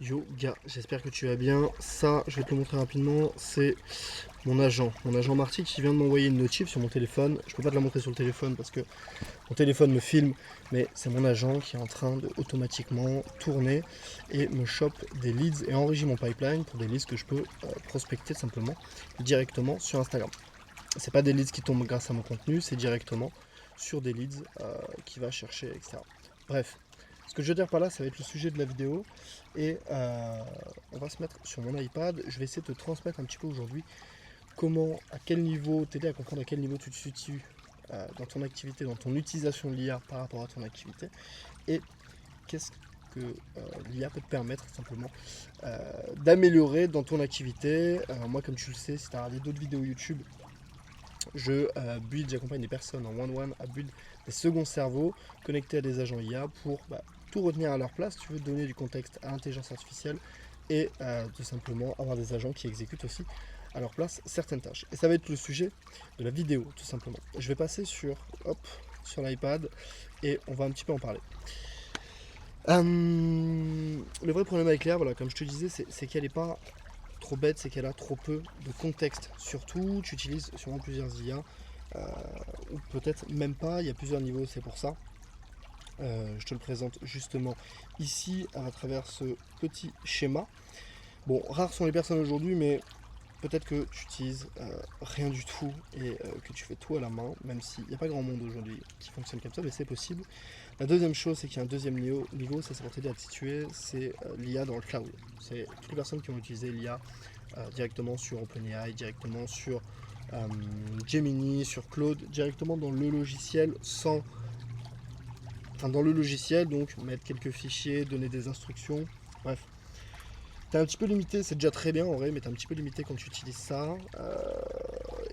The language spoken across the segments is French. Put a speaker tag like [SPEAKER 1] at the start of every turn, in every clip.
[SPEAKER 1] Yo gars, j'espère que tu vas bien. Ça, je vais te le montrer rapidement, c'est mon agent Marty qui vient de m'envoyer une notif sur mon téléphone. Je peux pas te la montrer sur le téléphone parce que mon téléphone me filme, mais c'est mon agent qui est en train de automatiquement tourner et me chope des leads et enrichir mon pipeline pour des leads que je peux prospecter simplement directement sur Instagram. C'est pas des leads qui tombent grâce à mon contenu, c'est directement sur des leads qui va chercher, etc. Bref, ce que je veux dire par là, ça va être le sujet de la vidéo. Et on va se mettre sur mon iPad. Je vais essayer de te transmettre un petit peu aujourd'hui comment, à quel niveau, t'aider à comprendre à quel niveau tu te situes dans ton activité, dans ton utilisation de l'IA par rapport à ton activité. Et qu'est-ce que l'IA peut te permettre simplement d'améliorer dans ton activité. Moi, comme tu le sais, si tu as regardé d'autres vidéos YouTube, j'accompagne des personnes en one-one à build des seconds cerveaux connectés à des agents IA pour tout retenir à leur place. Tu veux donner du contexte à l'intelligence artificielle et tout simplement avoir des agents qui exécutent aussi à leur place certaines tâches. Et ça va être le sujet de la vidéo, tout simplement. Je vais passer sur l'iPad et on va un petit peu en parler. Le vrai problème avec l'IA, voilà, comme je te disais, c'est qu'elle n'est pas trop bête, c'est qu'elle a trop peu de contexte. Surtout, tu utilises sûrement plusieurs IA, ou peut-être même pas, il y a plusieurs niveaux, c'est pour ça. Je te le présente justement ici à travers ce petit schéma. Bon, rares sont les personnes aujourd'hui, mais peut-être que tu utilises rien du tout et que tu fais tout à la main, même s'il n'y a pas grand monde aujourd'hui qui fonctionne comme ça, mais c'est possible. La deuxième chose, c'est qu'il y a un deuxième niveau, ça c'est pour t'aider à te situer, c'est l'IA dans le cloud. C'est toutes les personnes qui ont utilisé l'IA directement sur OpenAI, directement sur Gemini, sur Claude, directement dans le logiciel dans le logiciel, donc mettre quelques fichiers, donner des instructions, bref. T'es un petit peu limité, c'est déjà très bien en vrai, mais t'es un petit peu limité quand tu utilises ça.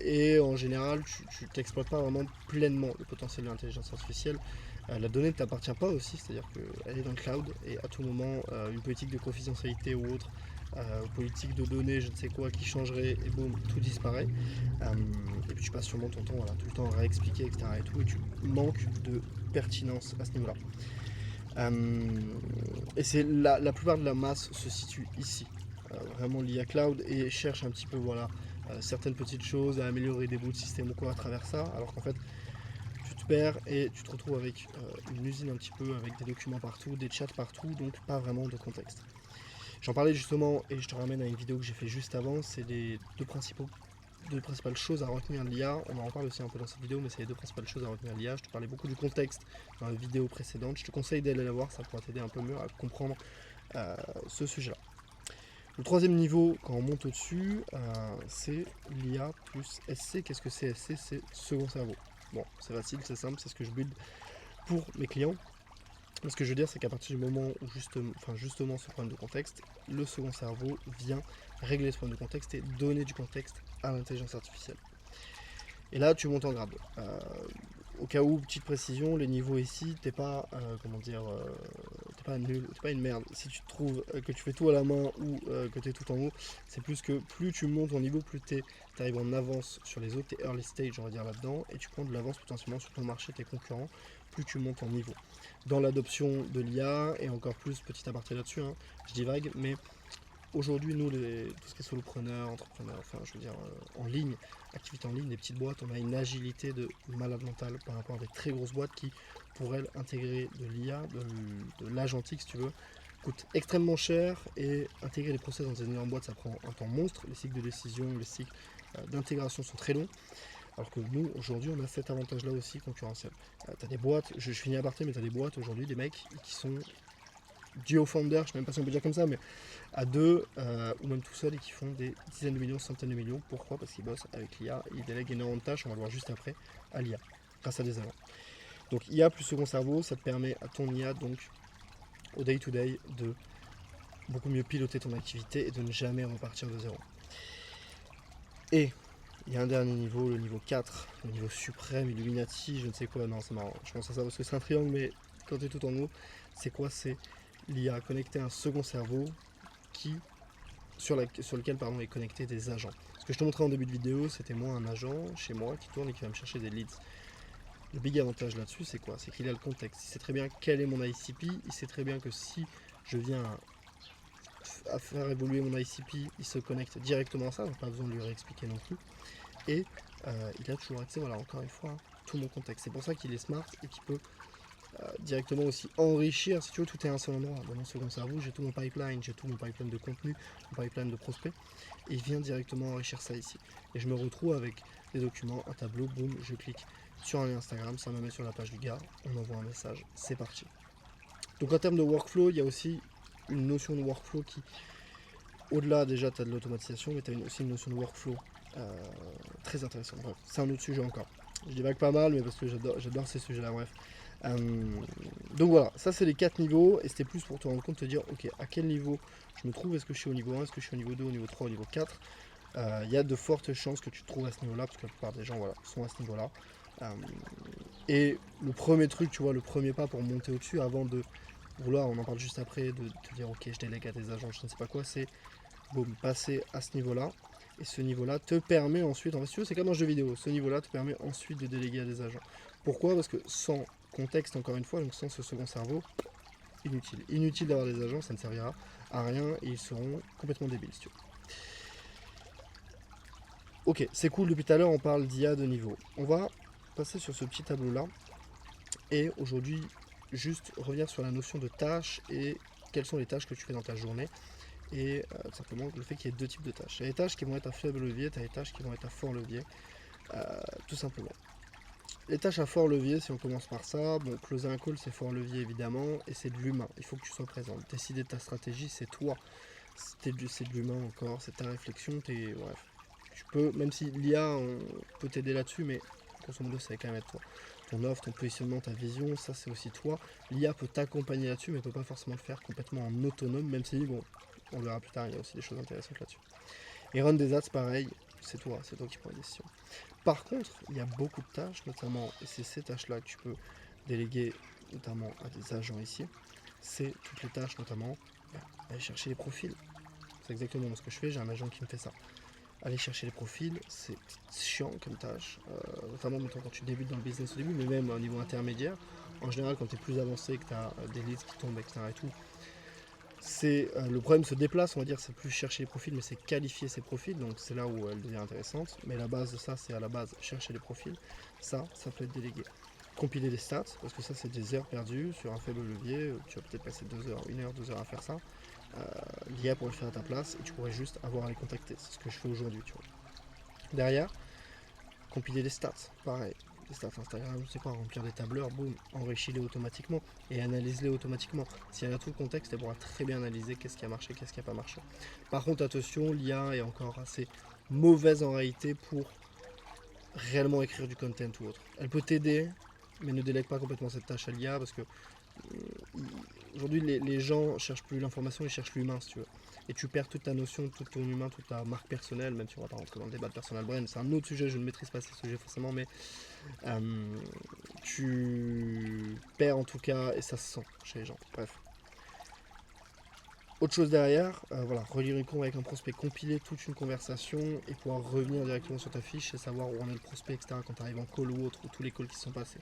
[SPEAKER 1] Et en général, tu t'exploites pas vraiment pleinement le potentiel de l'intelligence artificielle. La donnée ne t'appartient pas aussi, c'est-à-dire qu'elle est dans le cloud et à tout moment, une politique de confidentialité ou autre, politique de données, je ne sais quoi, qui changerait et boum, tout disparaît. Et puis tu passes sûrement ton temps tout le temps à réexpliquer, etc. Et tu manques de pertinence à ce niveau-là. Et c'est la plupart de la masse se situe ici. Vraiment l'IA cloud et cherche un petit peu certaines petites choses à améliorer des bouts de système ou quoi à travers ça, alors qu'en fait tu te perds et tu te retrouves avec une usine un petit peu avec des documents partout, des chats partout, donc pas vraiment de contexte. J'en parlais justement et je te ramène à une vidéo que j'ai fait juste avant, c'est les deux principales choses à retenir de l'IA. On en reparle aussi un peu dans cette vidéo, mais c'est les deux principales choses à retenir de l'IA. Je te parlais beaucoup du contexte dans la vidéo précédente. Je te conseille d'aller la voir, ça pourra t'aider un peu mieux à comprendre ce sujet-là. Le troisième niveau, quand on monte au-dessus, c'est l'IA plus SC. Qu'est-ce que c'est SC? C'est second cerveau. Bon, c'est facile, c'est simple, c'est ce que je build pour mes clients. Ce que je veux dire, c'est qu'à partir du moment où justement ce problème de contexte, le second cerveau vient régler ce problème de contexte et donner du contexte à l'intelligence artificielle. Et là, tu montes en grade. Au cas où, petite précision, les niveaux ici, t'es pas, t'es pas nul, t'es pas une merde. Si tu trouves que tu fais tout à la main ou que t'es tout en haut, c'est plus que plus tu montes en niveau, plus t'arrives en avance sur les autres, t'es early stage, on va dire là-dedans, et tu prends de l'avance potentiellement sur ton marché, tes concurrents, plus tu montes en niveau. Dans l'adoption de l'IA, et encore plus, petit aparté là-dessus, hein, je divague, mais aujourd'hui, nous, tout ce qui est solopreneur, entrepreneur, enfin, je veux dire, en ligne, activité en ligne, des petites boîtes, on a une agilité de malade mental par rapport à des très grosses boîtes qui, pour elles, intégrer de l'IA, de l'agentique, si tu veux, coûte extrêmement cher et intégrer les process dans une énorme boîte, ça prend un temps monstre. Les cycles de décision, les cycles d'intégration sont très longs. Alors que nous, aujourd'hui, on a cet avantage-là aussi concurrentiel. Tu as des boîtes, je finis à partir, mais tu as des boîtes aujourd'hui, des mecs qui sont duo-founder, je ne sais même pas si on peut dire comme ça, mais à deux ou même tout seul et qui font des dizaines de millions, centaines de millions. Pourquoi? Parce qu'ils bossent avec l'IA, ils délèguent énormément de tâches, on va le voir juste après, à l'IA, grâce à des agents. Donc IA plus second cerveau, ça te permet à ton IA, donc au day-to-day, de beaucoup mieux piloter ton activité et de ne jamais repartir de zéro. Et il y a un dernier niveau, le niveau 4, le niveau suprême, Illuminati, je ne sais quoi, non c'est marrant, je pense à ça parce que c'est un triangle, mais quand tu es tout en haut, c'est quoi? C'est l'IA connecté à un second cerveau sur lequel est connecté des agents. Ce que je te montrais en début de vidéo, c'était moi un agent chez moi qui tourne et qui va me chercher des leads. Le big avantage là-dessus, c'est quoi? C'est qu'il a le contexte. Il sait très bien quel est mon ICP, il sait très bien que si je viens à faire évoluer mon ICP, il se connecte directement à ça, donc pas besoin de lui réexpliquer non plus. Et il a toujours accès, voilà, encore une fois, tout mon contexte. C'est pour ça qu'il est smart et qu'il peut directement aussi enrichir, si tu veux, tout est à un seul endroit. Dans mon second cerveau, j'ai tout mon pipeline, j'ai tout mon pipeline de contenu, mon pipeline de prospects, et il vient directement enrichir ça ici. Et je me retrouve avec des documents, un tableau, boum, je clique sur un lien Instagram, ça me met sur la page du gars, on envoie un message, c'est parti. Donc en termes de workflow, il y a aussi une notion de workflow qui, au-delà déjà, tu as de l'automatisation, mais tu as aussi une notion de workflow très intéressante. Bref, c'est un autre sujet encore. Je divague pas mal, mais parce que j'adore ces sujets-là, bref. Donc voilà, ça c'est les 4 niveaux, et c'était plus pour te rendre compte, te dire, ok, à quel niveau je me trouve, est-ce que je suis au niveau 1, est-ce que je suis au niveau 2, au niveau 3, au niveau 4. Il y a de fortes chances que tu te trouves à ce niveau-là, parce que la plupart des gens voilà, sont à ce niveau-là. Et le premier truc, tu vois, le premier pas pour monter au-dessus, avant de vouloir, on en parle juste après, de te dire, ok, je délègue à des agents, je ne sais pas quoi, c'est, boum, passer à ce niveau-là. Et ce niveau-là te permet ensuite, en fait, c'est comme un jeu vidéo, ce niveau-là te permet ensuite de déléguer à des agents. Pourquoi? Parce que sans contexte, encore une fois, donc sans ce second cerveau, inutile. Inutile d'avoir des agents, ça ne servira à rien et ils seront complètement débiles, si tu veux. Ok, c'est cool, depuis tout à l'heure on parle d'IA de niveau. On va passer sur ce petit tableau-là et aujourd'hui, juste revenir sur la notion de tâches et quelles sont les tâches que tu fais dans ta journée. Et tout simplement le fait qu'il y ait deux types de tâches. Il y a les tâches qui vont être à faible levier, tu as les tâches qui vont être à fort levier, tout simplement. Les tâches à fort levier, si on commence par ça, bon, closer un call c'est fort levier évidemment, et c'est de l'humain, il faut que tu sois présent. Décider de ta stratégie, c'est toi, c'est de l'humain encore, c'est ta réflexion, bref. Tu peux, même si l'IA peut t'aider là-dessus, mais grosso modo ça va quand même être toi. Ton offre, ton positionnement, ta vision, ça c'est aussi toi. L'IA peut t'accompagner là-dessus, mais ne peut pas forcément le faire complètement en autonome, même si, bon, on verra plus tard, il y a aussi des choses intéressantes là-dessus. Et run des ads, pareil, c'est toi qui prends les décisions. Par contre, il y a beaucoup de tâches, notamment, et c'est ces tâches-là que tu peux déléguer notamment à des agents ici. C'est toutes les tâches, notamment, aller chercher les profils. C'est exactement ce que je fais, j'ai un agent qui me fait ça. Aller chercher les profils, c'est chiant comme tâche, notamment mettons, quand tu débutes dans le business au début, mais même à un niveau intermédiaire. En général, quand tu es plus avancé, que tu as des leads qui tombent, etc. et tout, c'est le problème se déplace, on va dire, c'est plus chercher les profils, mais c'est qualifier ces profils, donc c'est là où elle devient intéressante. Mais la base de ça, c'est à la base chercher les profils. Ça peut être délégué. Compiler les stats, parce que ça, c'est des heures perdues sur un faible levier. Tu vas peut-être passer 2 heures, 1 heure, 2 heures à faire ça. L'IA pourrait le faire à ta place et tu pourrais juste avoir à les contacter. C'est ce que je fais aujourd'hui, tu vois. Derrière, compiler les stats, pareil. Les stats Instagram, je sais pas, remplir des tableurs, boum, enrichis-les automatiquement et analyse-les automatiquement. Si elle a tout le contexte, elle pourra très bien analyser qu'est-ce qui a marché, qu'est-ce qui n'a pas marché. Par contre, attention, l'IA est encore assez mauvaise en réalité pour réellement écrire du content ou autre. Elle peut t'aider, mais ne délègue pas complètement cette tâche à l'IA parce que aujourd'hui les gens cherchent plus l'information, ils cherchent l'humain si tu veux. Et tu perds toute ta notion, tout ton humain, toute ta marque personnelle, même si on va pas rentrer dans le débat de personal brand, c'est un autre sujet, je ne maîtrise pas ces sujets forcément, mais tu perds en tout cas, et ça se sent chez les gens. Bref. Autre chose derrière, voilà, relire une con avec un prospect, compiler toute une conversation et pouvoir revenir directement sur ta fiche et savoir où en est le prospect, etc. quand tu arrives en call ou autre, ou tous les calls qui sont passés.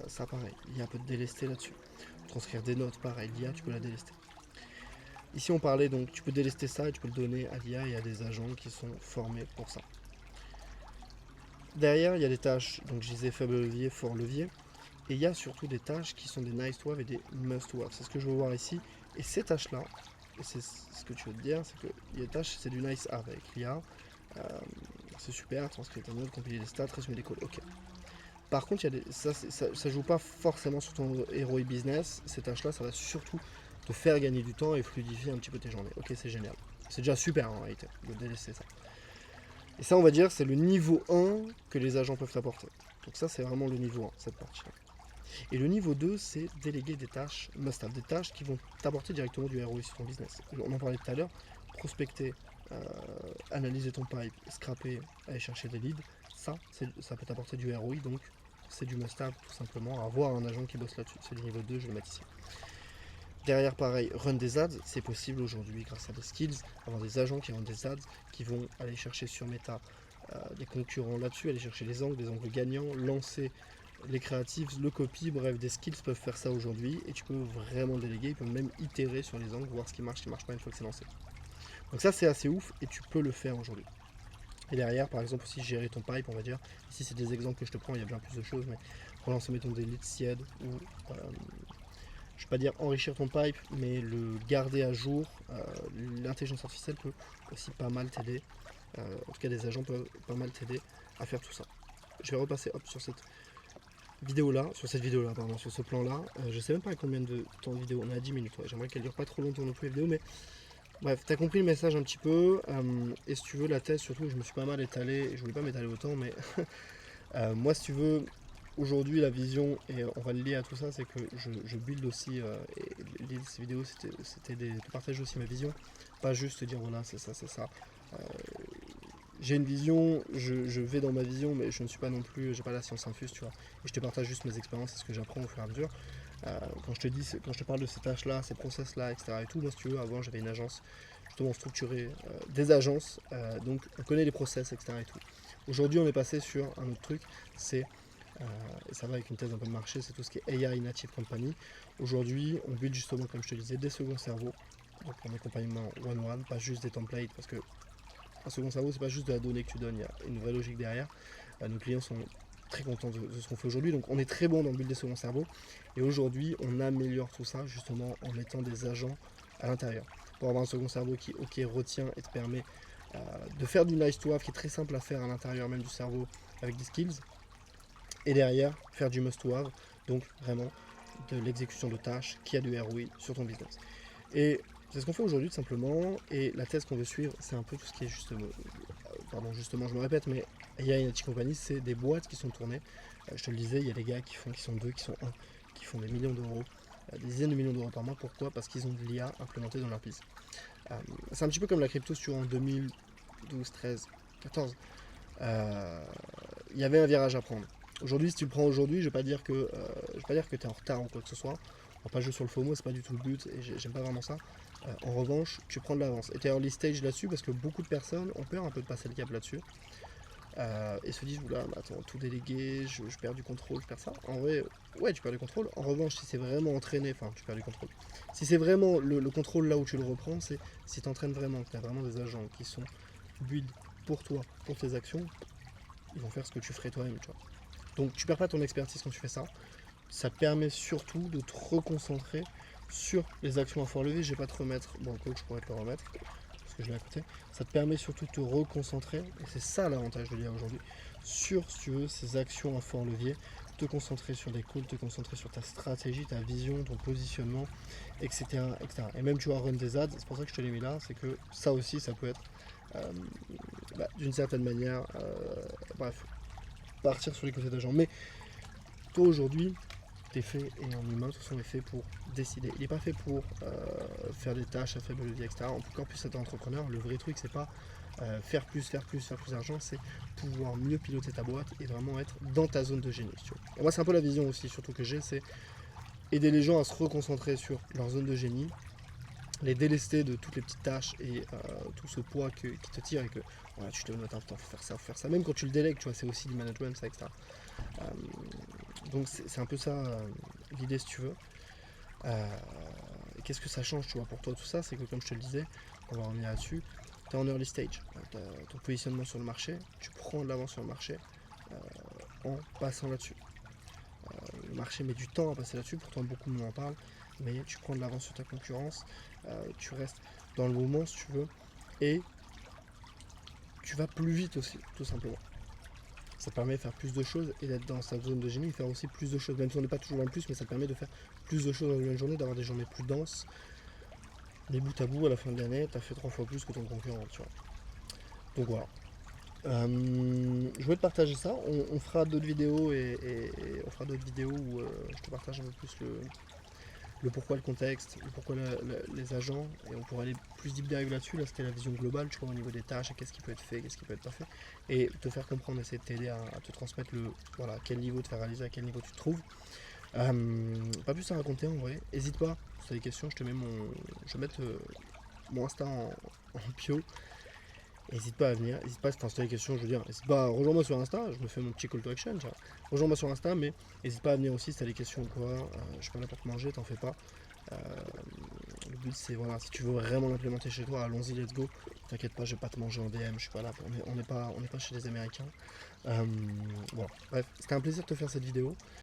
[SPEAKER 1] Ça pareil, l'IA peut te délester là-dessus. Transcrire des notes, pareil, l'IA tu peux la délester. Ici on parlait donc, tu peux délester ça et tu peux le donner à l'IA et à des agents qui sont formés pour ça. Derrière il y a des tâches, donc je disais faible levier, fort levier. Et il y a surtout des tâches qui sont des nice to have et des must to have. C'est ce que je veux voir ici. Et ces tâches-là, et c'est ce que tu veux te dire, c'est que les tâches, c'est du nice have avec l'IA. C'est super, transcrire ta note, compiler des stats, résumer des calls, ok. Par contre, ça joue pas forcément sur ton ROI business. Ces tâches-là, ça va surtout te faire gagner du temps et fluidifier un petit peu tes journées. Ok, c'est génial. C'est déjà super en réalité de délaisser ça. Et ça, on va dire, c'est le niveau 1 que les agents peuvent t'apporter. Donc ça, c'est vraiment le niveau 1, cette partie-là. Et le niveau 2, c'est déléguer des tâches must-have, des tâches qui vont t'apporter directement du ROI sur ton business. On en parlait tout à l'heure, prospecter, analyser ton pipe, scraper, aller chercher des leads, ça peut t'apporter du ROI, donc c'est du must-have tout simplement, avoir un agent qui bosse là-dessus. C'est le niveau 2, je vais le mettre ici. Derrière, pareil, run des ads, c'est possible aujourd'hui grâce à des skills, avoir des agents qui rendent des ads, qui vont aller chercher sur Meta des concurrents là-dessus, aller chercher des angles gagnants, lancer les créatifs, le copy, bref, des skills peuvent faire ça aujourd'hui et tu peux vraiment déléguer, ils peuvent même itérer sur les angles, voir ce qui marche pas une fois que c'est lancé. Donc ça c'est assez ouf et tu peux le faire aujourd'hui. Et derrière, par exemple, aussi gérer ton pipe, on va dire. Ici, c'est des exemples que je te prends, il y a bien plus de choses, mais relancer, mettons, des leads SIED ou, je ne vais pas dire enrichir ton pipe, mais le garder à jour. L'intelligence artificielle peut aussi pas mal t'aider. En tout cas, des agents peuvent pas mal t'aider à faire tout ça. Je vais repasser sur cette vidéo-là, sur ce plan-là. Je sais même pas à combien de temps de vidéo, on est à 10 minutes. Ouais. J'aimerais qu'elle dure pas trop longtemps non plus, la vidéo, mais bref, tu as compris le message un petit peu. Et si tu veux, la thèse, surtout, je me suis pas mal étalé. Je voulais pas m'étaler autant, mais moi, si tu veux, aujourd'hui, la vision, et on va le lier à tout ça, c'est que je build aussi. Et l'idée de ces vidéos, c'était de partager aussi ma vision. Pas juste dire, voilà, c'est ça, c'est ça. J'ai une vision, je vais dans ma vision, mais je ne suis pas non plus, j'ai pas la science infuse, tu vois. Et je te partage juste mes expériences et ce que j'apprends au fur et à mesure. Quand je te parle de ces tâches-là, ces process-là, etc. et tout, moi, si tu veux, avant, j'avais une agence justement structurée, des agences, donc on connaît les process, etc. et tout. Aujourd'hui, on est passé sur un autre truc, c'est, et ça va avec une thèse un peu de marché, c'est tout ce qui est AI Native Company. Aujourd'hui, on build justement, comme je te disais, des seconds cerveaux, donc en accompagnement one-one, pas juste des templates, parce que un second cerveau, c'est pas juste de la donnée que tu donnes, il y a une vraie logique derrière. Nos clients sont très contents de ce qu'on fait aujourd'hui, donc on est très bon dans le build des seconds cerveaux. Et aujourd'hui, on améliore tout ça justement en mettant des agents à l'intérieur. Pour avoir un second cerveau qui, ok, retient et te permet de faire du nice to have, qui est très simple à faire à l'intérieur même du cerveau avec des skills. Et derrière, faire du must to have, donc vraiment de l'exécution de tâches qui a du ROI sur ton business. Et c'est ce qu'on fait aujourd'hui tout simplement, et la thèse qu'on veut suivre, c'est un peu tout ce qui est justement, je me répète, mais AI Native Company, c'est des boîtes qui sont tournées. Je te le disais, il y a des gars qui sont deux, qui sont un, qui font des millions d'euros, des dizaines de millions d'euros par mois. Pourquoi? Parce qu'ils ont de l'IA implémentée dans leur business. C'est un petit peu comme la crypto sur en 2012, 13, 14. Il y avait un virage à prendre. Aujourd'hui, si tu le prends aujourd'hui, je ne vais pas dire que tu es en retard ou quoi que ce soit. On va pas jouer sur le FOMO, c'est pas du tout le but et j'aime pas vraiment ça. En revanche, tu prends de l'avance. Et tu es early stage là-dessus parce que beaucoup de personnes ont peur un peu de passer le cap là-dessus. Et se disent, oula, mais attends, tout délégué, je perds du contrôle, je perds ça. En vrai, ouais, tu perds du contrôle. En revanche, si c'est vraiment entraîné, enfin, tu perds du contrôle. Si c'est vraiment le contrôle là où tu le reprends, c'est si tu entraînes vraiment, que tu as vraiment des agents qui sont build pour toi, pour tes actions, ils vont faire ce que tu ferais toi-même, tu vois. Donc tu perds pas ton expertise quand tu fais ça. Ça te permet surtout de te reconcentrer sur les actions à fort levier. Je vais pas te remettre, bon, le coach, je pourrais te le remettre, parce que je l'ai à côté. Ça te permet surtout de te reconcentrer, et c'est ça l'avantage de l'IA aujourd'hui, sur, si tu veux, ces actions à fort levier, te concentrer sur des calls, te concentrer sur ta stratégie, ta vision, ton positionnement, etc. etc. Et même, tu vois, run des ads, c'est pour ça que je te l'ai mis là, c'est que ça aussi, ça peut être, d'une certaine manière, bref, partir sur les côtés d'agents. Mais toi, aujourd'hui, t'es fait, et un humain, de toute façon, est fait pour décider. Il n'est pas fait pour faire des tâches à faible levier, etc. Encore plus être entrepreneur, le vrai truc, c'est pas faire plus d'argent, c'est pouvoir mieux piloter ta boîte et vraiment être dans ta zone de génie. Tu vois. Et moi, c'est un peu la vision aussi, surtout que j'ai, c'est aider les gens à se reconcentrer sur leur zone de génie, les délester de toutes les petites tâches et tout ce poids qui te tire et que voilà, tu te donnes un temps pour faire ça. Même quand tu le délègues, tu vois, c'est aussi du management, ça, etc. Donc c'est un peu ça l'idée si tu veux. Et qu'est-ce que ça change tu vois, pour toi tout ça? C'est que comme je te le disais, on va revenir là-dessus, tu es en early stage, ton positionnement sur le marché, tu prends de l'avance sur le marché en passant là-dessus. Le marché met du temps à passer là-dessus, pourtant beaucoup de monde en parle, mais tu prends de l'avance sur ta concurrence, tu restes dans le moment si tu veux, et tu vas plus vite aussi, tout simplement. Ça te permet de faire plus de choses et d'être dans sa zone de génie et faire aussi plus de choses. Même si on n'est pas toujours dans le plus, mais ça te permet de faire plus de choses dans une journée, d'avoir des journées plus denses. Mais bout à bout, à la fin de l'année, tu as fait 3 fois plus que ton concurrent, tu vois. Donc voilà. Je voulais te partager ça. On fera d'autres vidéos et on fera d'autres vidéos où je te partage un peu plus le pourquoi, le contexte, le pourquoi les agents, et on pourra aller plus deep dive là-dessus. Là, c'était la vision globale, tu vois, au niveau des tâches, et qu'est-ce qui peut être fait, qu'est-ce qui peut être pas fait, et te faire comprendre, essayer de t'aider à te transmettre voilà, à quel niveau te faire réaliser, à quel niveau tu te trouves. Pas plus à raconter en vrai. N'hésite pas, si tu as des questions, je vais mettre mon Insta en bio. N'hésite pas à venir, n'hésite pas si tu as des questions, je veux dire, n'hésite pas, rejoins-moi sur Insta, je me fais mon petit call to action, tu vois. Rejoins-moi sur Insta, mais n'hésite pas à venir aussi si tu as des questions ou quoi, je suis pas là pour te manger, t'en fais pas. Euh, le but c'est, voilà, si tu veux vraiment l'implémenter chez toi, allons-y, let's go. T'inquiète pas, je vais pas te manger en DM, je suis pas là, on n'est pas chez les Américains. Voilà, bref, c'était un plaisir de te faire cette vidéo.